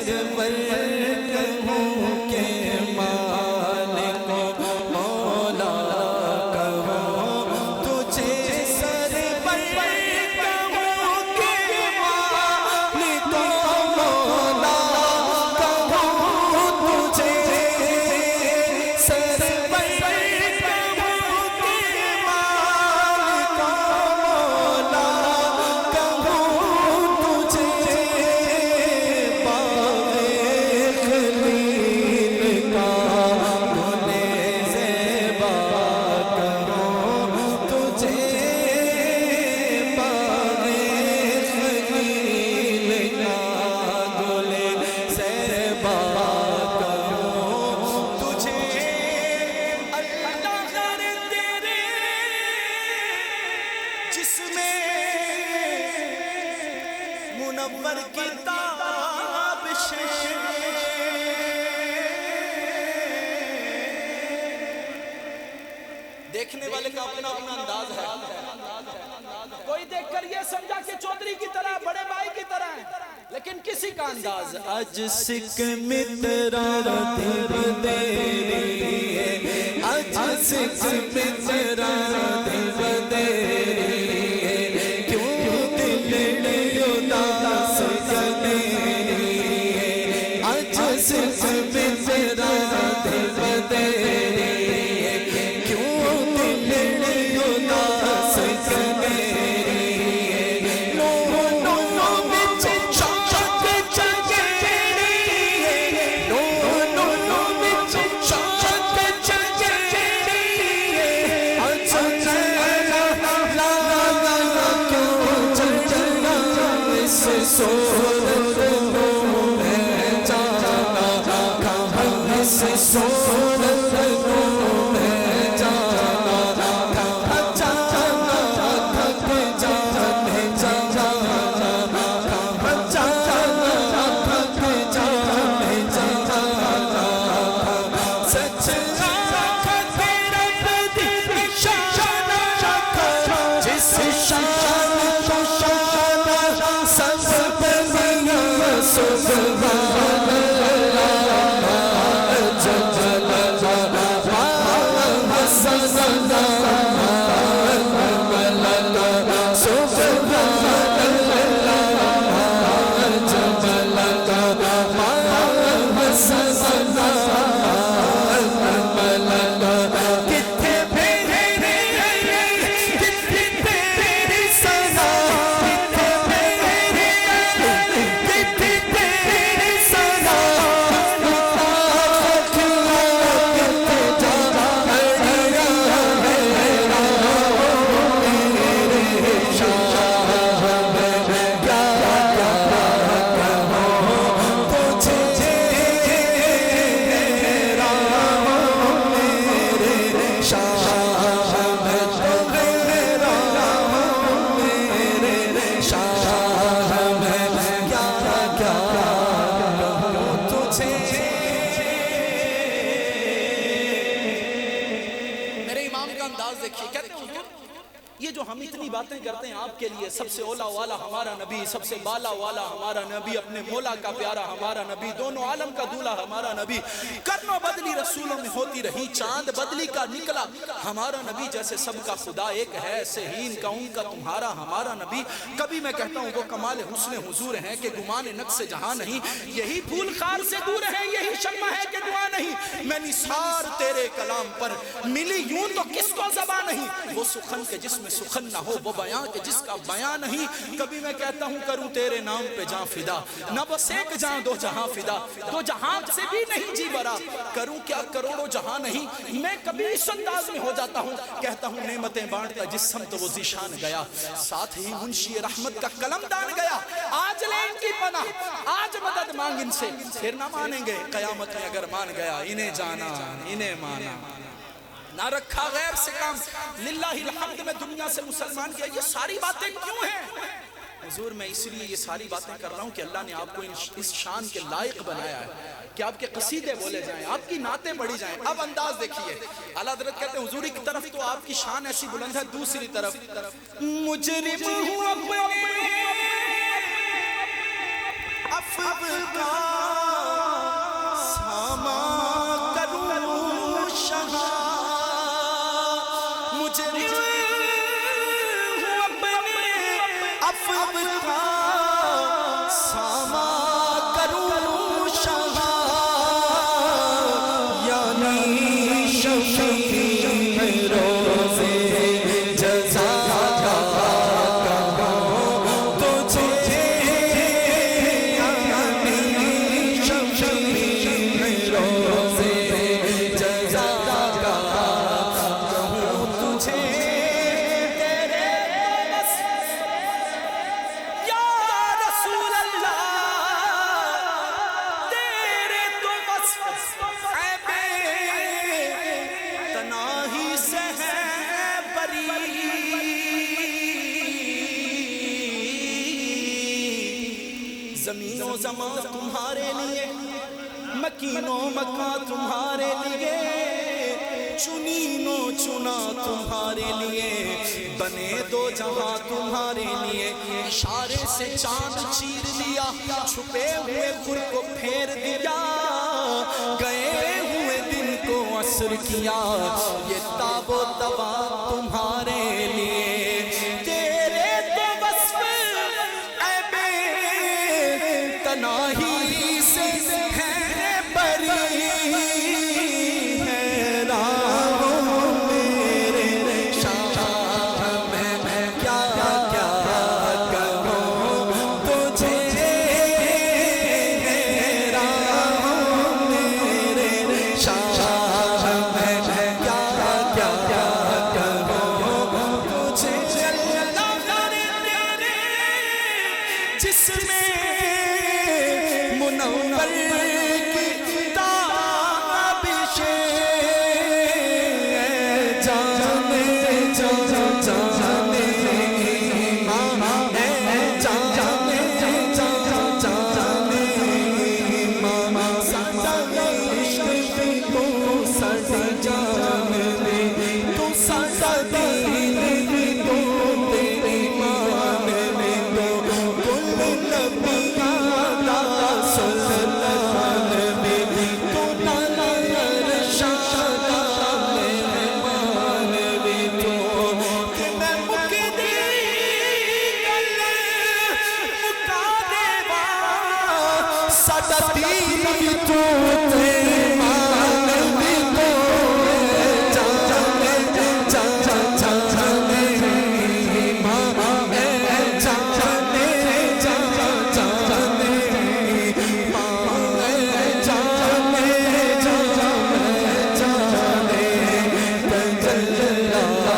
سرور کہوں کہ مالک مولا کہوں تجھے سرور کہوں کہ مالک مولا کہوں تجھے سرور منور کتاب دیکھنے والے کا اپنا اپنا انداز ہے. کوئی دیکھ کر یہ سمجھا کہ چودھری کی طرح بڑے بھائی کی طرح ہے، لیکن کسی کا انداز اج سکھ مترا دیو دیری اج سکھ مترا دیو دیری کیوں دل اداس گنیری اج سکھ مترا دیو دیری کیوں دل اداس گنیری نو نو وچ چاک چگیری نو نو وچ چاک چگیری اج لا لا کیوں چڑھنا اس صورت کو میں جانا کہاں اس صورت کو میں جانا کہاں جانا تھک جانے جانا کہاں جانا تھک جانے جانا سچ رکھ رب دی شان رکھ جس شان کو شان سب بنیا سبحان اللہ جل اللہ حسن اللہ سبحان اللہ جل اللہ حسن اللہ کتھے بھیری کتھے بھیری سنا کتھے بھیری کتھے بھیری سنا کتھے جا ہڑیا میرا میرے شاہ میں کیا کہوں تجھے میرا میرے شاہ میں میرا میرے شاہ میں کیا کہوں تجھے. میرے امام کا انداز دیکھیے، کہتے ہیں حضور یہ جو ہم اتنی باتیں کرتے ہیں آپ کے لیے، سب سے اولا والا ہمارا نبی، سب سے بالا والا ہمارا نبی، اپنے مولا کا پیارا ہمارا نبی، دونوں عالم کا دولہ ہمارا نبی، کرنوں بدلی رسولوں میں ہوتی رہی، چاند بدلی کا نکلا ہمارا نبی، جیسے سب کا خدا ایک ہے سہین کا ان کا تمہارا ہمارا نبی. کبھی میں کہتا ہوں وہ کمال حسن حضور ہیں کہ گمان نقص جہاں نہیں، یہی پھول خار سے دور ہے، یہی شمع ہے کہ دعا نہیں. میں نثار تیرے کلام پر ملی یوں تو کس کو زبان نہیں، وہ سخن کے جس میں سخن نہ ہو، وہ بیان کے جس کا بیان نہیں. کبھی میں کہتا ہوں کروں تیرے نام پہ جاں فدا، نہ بس ایک جاں دو جہاں فدا، دو جہاں سے بھی نہیں جی برا، کروں کیا کروڑوں جہاں نہیں. میں کبھی اس انداز میں ہو جاتا ہوں، کہتا ہوں نعمتیں بانٹتا جس سمت وہ ذیشان گیا، ساتھ ہی منشی رحمت کا قلم دان گیا. آج لے ان کی پناہ، آج مدد مانگ ان سے، پھر نہ مانیں گے قیامت میں اگر مان گیا. انہیں جانا انہیں مانا، نہ رکھا غیر سے کام، للہ الحمد میں دنیا سے مسلمان کیا. یہ ساری باتیں کیوں ہیں حضور؟ میں اس لیے یہ ساری باتیں کر رہا ہوں کہ اللہ نے آپ کو اس شان کے لائق بنایا ہے کہ آپ کے قصیدے بولے جائیں، آپ کی نعتیں پڑھی جائیں. اب انداز دیکھیے، اعلیٰ حضرت کہتے ہیں حضور ایک طرف تو آپ کی شان ایسی بلند ہے، دوسری طرف مجرم ہوں اپنے عفو کا و زمان تمہارے لیے، مکین و مکان تمہارے لیے، چنین و چنا تمہارے لیے، بنے دو جہاں تمہارے لیے، اشارے سے چاند چیر لیا، چھپے ہوئے خور کو پھیر دیا، گئے ہوئے دن کو عصر کیا، یہ تاب و تباہ تمہارے لیے، تیرے تو وصف عیب تناہی سے ہے بری، ہے راہوں میرے شاہ میں کیا کیا کروں تجھے، ہے راہوں میرے شاہ میں کیا کیا کروں تجھے، اللہ تیرے جس میں منور کی تابشیں، جانے جانے ایمان، جانے جانے ایمان، سادہ عشق کو سادہ جان میں، تو سادہ دین کو تیرے ایمان میں، تو کل نبی ساڈا دین بھی تو تیرے مان بھی تو، جانے جانے ایمان، جانے جانے ایمان، جانے جانے تجلی کروں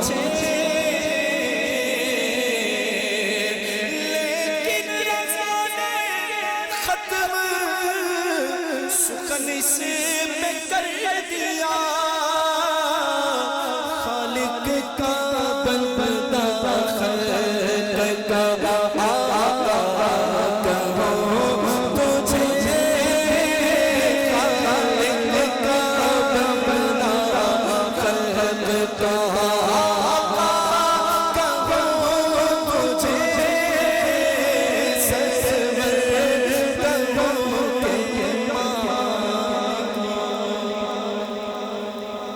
تجھے، سخن سے میں کر دیا، خالق کا بندہ خلق کا